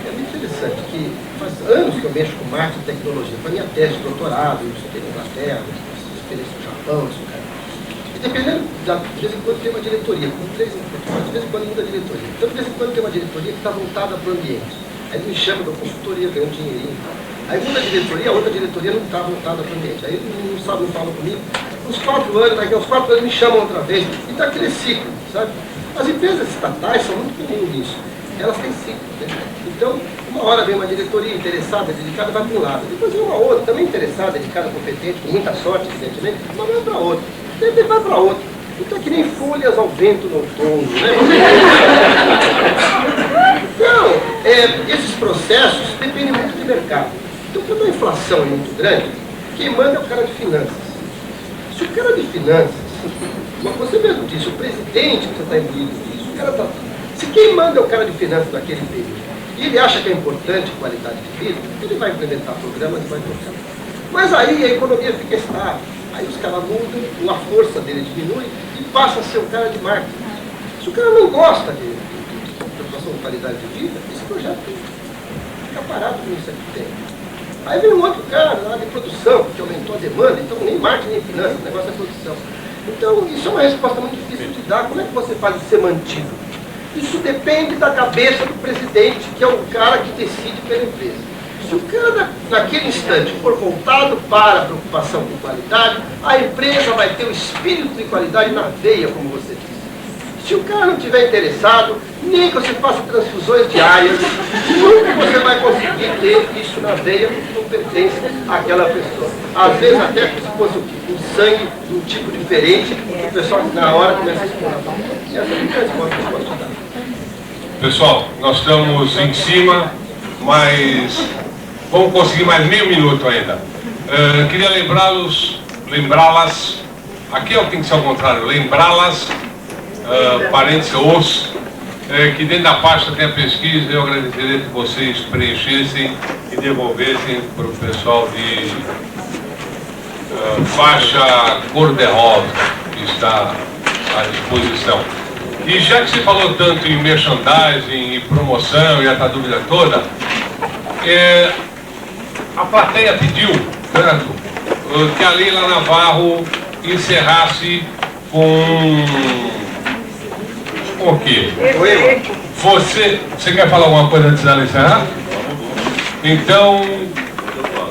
É muito interessante que faz anos que eu mexo com marketing e tecnologia. Para minha tese de doutorado, eu estudei na Inglaterra, experiência no Japão, isso, cara. E dependendo, de vez em quando tem uma diretoria, de vez em quando muda a diretoria. Então, de vez em quando tem uma diretoria que está voltada para o ambiente. Aí me chama da consultoria, ganha um dinheirinho. Aí muda a diretoria, a outra diretoria não está voltada para o ambiente. Aí não sabe, não fala comigo. Uns 4 anos, daqui a uns 4 anos me chamam outra vez. E está aquele ciclo, sabe? As empresas estatais são muito comuns nisso. Elas têm ciclo, né? Então, uma hora vem uma diretoria interessada, dedicada, vai para um lado. Depois vem uma outra, também interessada, dedicada, competente, com muita sorte, evidentemente, mas vai para outra. Depois vai para outra. Então é que nem folhas ao vento no outono, né? Então, esses processos dependem muito de mercado. Então, quando a inflação é muito grande, quem manda é o cara de finanças. Se o cara de finanças, mas você mesmo disse, o presidente que você está imbuído disso, o cara está... Se quem manda é o cara de finanças daquele período, e ele acha que é importante a qualidade de vida, ele vai implementar programas e vai tocar. Mas aí a economia fica estável. Aí os caras mudam, a força dele diminui e passa a ser o cara de marketing. Se o cara não gosta de preocupação com qualidade de vida, esse projeto fica parado por um certo tempo. Aí vem um outro cara lá de produção, que aumentou a demanda, então nem marketing nem finanças, o negócio é produção. Então isso é uma resposta muito difícil de dar. Como é que você faz ser mantido? Isso depende da cabeça do presidente, que é o cara que decide pela empresa. Se o cara naquele instante for voltado para a preocupação com qualidade, a empresa vai ter o espírito de qualidade na veia, como você disse. Se o cara não estiver interessado, nem que você faça transfusões diárias, nunca você vai conseguir ter isso na veia, porque não pertence àquela pessoa. Às vezes até se fosse um sangue de um tipo diferente, o pessoal na hora começa a explorar. Essa é a resposta que eu posso dar. Pessoal, nós estamos em cima, mas vamos conseguir mais meio minuto ainda. Queria lembrá-las, aqui tem que ser ao contrário, lembrá-las, parênteses, que dentro da pasta tem a pesquisa. Eu agradeceria que vocês preenchessem e devolvessem para o pessoal de faixa cor-de-rosa, que está à disposição. E já que você falou tanto em merchandising e promoção e essa dúvida toda, a plateia pediu tanto que a Leila Navarro encerrasse com o quê? Você quer falar alguma coisa antes dela encerrar? Então,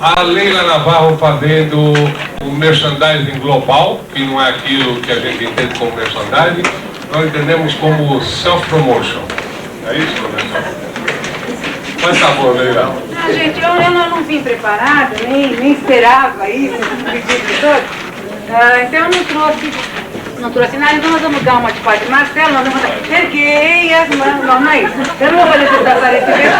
a Leila Navarro fazendo um merchandising global, que não é aquilo que a gente entende como merchandising, nós entendemos como self-promotion. É isso, professor? Faz favor, Leila. Gente, eu não vim preparada, nem esperava isso, pedido todo. Então eu não trouxe nada, então nós vamos dar uma de Padre Marcelo, nós vamos dar, erguei as mãos, não é isso? Eu não vou fazer esse desaparecimento,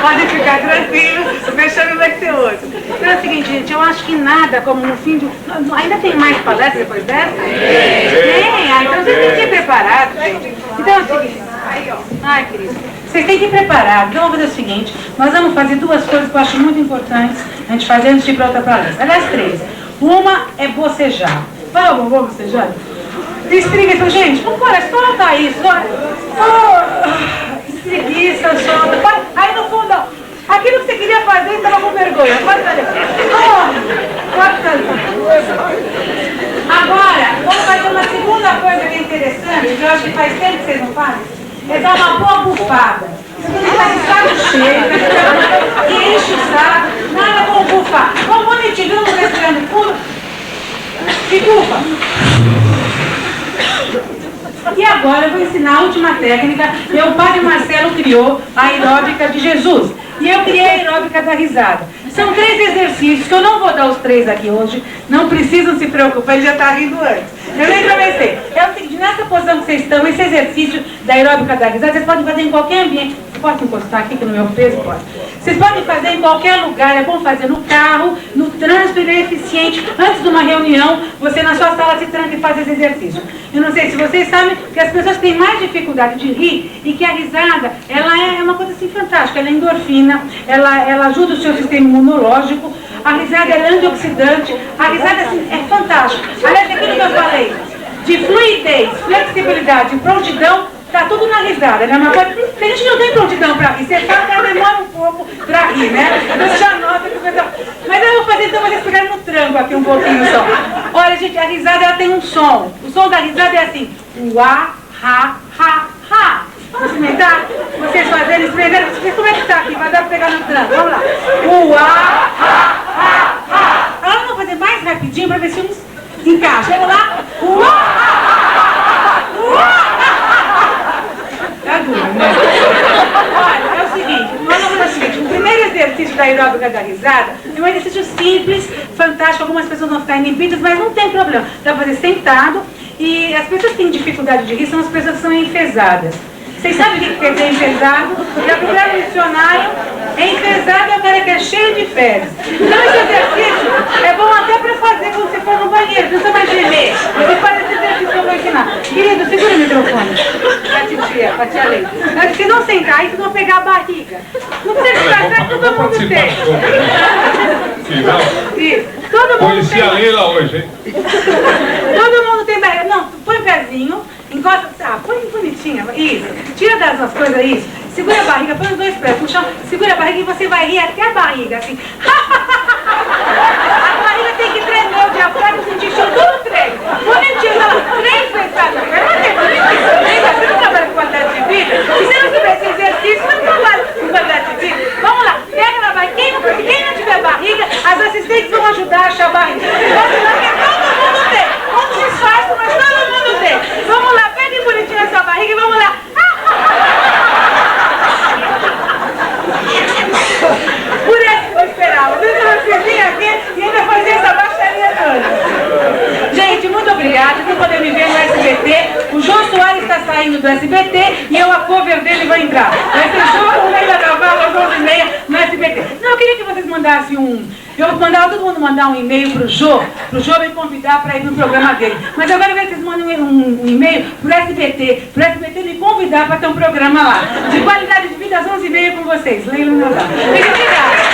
pode ficar tranquilo, o vexame vai ser outro. Então é o seguinte, gente, eu acho que nada como no fim de... Ainda tem mais palestra depois dessa? Tem, então vocês têm que ir preparados, gente. Então é o seguinte, ai querido, vocês têm que ir preparados. Então vamos fazer o seguinte, nós vamos fazer 2 coisas que eu acho muito importantes a gente fazer antes de ir para outra palestra. Aliás, 3. Uma é bocejar. Vamos bocejar? Espreguiça, gente, não pode, solta isso. Espreguiça, solta. Aí no fundo, aquilo que você queria fazer, estava com vergonha. Pode fazer. Pode fazer. Agora, vamos fazer uma segunda coisa que é interessante, que eu acho que faz tempo que vocês não fazem, é dar uma boa bufada. Você tem que estar de saco cheio, e enche o saco, nada como bufar. Vamos bonitinho, vamos respirando fundo. E bufa. E agora eu vou ensinar a última técnica. O padre Marcelo criou a aeróbica de Jesus. E eu criei a aeróbica da risada. São 3 exercícios, que eu não vou dar os 3 aqui hoje. Não precisam se preocupar, ele já está rindo antes. Eu nem comecei. É o seguinte, nessa posição que vocês estão, esse exercício da aeróbica da risada, vocês podem fazer em qualquer ambiente. Você pode encostar aqui, que no meu peso pode. Vocês podem fazer em qualquer lugar, é bom fazer no carro, no trânsito, ele é eficiente. Antes de uma reunião, você na sua sala se tranca e faz esse exercício. Eu não sei se vocês sabem que as pessoas têm mais dificuldade de rir e que a risada, ela é uma coisa assim fantástica, ela é endorfina, ela ajuda o seu sistema imunológico, a risada é antioxidante, a risada assim, é fantástica. Aliás, aquilo que eu falei, de fluidez, flexibilidade, prontidão, tá tudo na risada, né? Uma coisa, a gente não tem prontidão para rir, você sabe que ela demora um pouco para rir, né? Você já nota que o pessoal... Mas eu vou fazer então, vocês pegarem no tranco aqui um pouquinho só. Olha, gente, a risada ela tem um som. O som da risada é assim, uá, ha, ha, ha. Vamos experimentar? Vocês fazerem, experimentar. Como é que tá aqui? Vai dar para pegar no tranco. Vamos lá. Uá, ha, ha, ha. Agora vamos fazer mais rapidinho para ver se uns encaixam. Vamos lá. Uá, ha, ha, uá. Tá duro, né? Olha, é o seguinte, nós vamos fazer o seguinte, o primeiro exercício da aeróbica da risada é um exercício simples, fantástico, algumas pessoas vão ficar inibidas, mas não tem problema. Dá pra fazer sentado, e as pessoas que têm dificuldade de rir são as pessoas que são enfesadas. Vocês sabem o que quer dizer enfesado? Já procuraram no dicionário? Enfesado é o cara que é cheio de fezes. Então esse exercício é bom até para fazer quando você for no banheiro, não precisa mais gemer. Você faz esse exercício que eu vou ensinar. Querido, segura o microfone. Pra tia Leite. Se não sentar, aí vocês vão pegar a barriga. Não precisa ficar, sabe que todo mundo tem. Isso. Todo mundo Conheci tem. a Leila hoje, hein? Todo mundo tem barriga. Não, põe o pezinho. Encosta, põe bonitinha, isso, tira das coisas, isso, segura a barriga, põe os 2 pés no chão, segura a barriga e você vai rir até a barriga, assim, a barriga tem que tremer, o diafragma, sentir chão, tudo treme, bonitinho, não, 3 vezes, você não trabalha com qualidade de vida, se você não tiver esse exercício, você não trabalha com qualidade de vida, vamos lá, pega na barriga, quem não tiver barriga, as assistentes vão ajudar a achar a barriga, porque todo mundo tem, um disfarce, mas todo mundo tem, vamos lá, pegue bonitinho essa barriga e vamos lá. Por esse que eu esperava. Você vir aqui e ainda fazer essa baixaria toda. Gente, muito obrigada. Vocês podem me ver no SBT. O João Soares está saindo do SBT e eu, a cover dele, vai entrar. Vai ser João Leila Cavalo às 11h30 no SBT. Não, eu queria que vocês mandassem eu mandava todo mundo mandar um e-mail pro Jô me convidar para ir no programa dele. Mas agora eu quero que vocês mandem um e-mail pro SBT me convidar para ter um programa lá. De qualidade de vida às 11h30 com vocês. Leila Cavalo. Muito obrigada.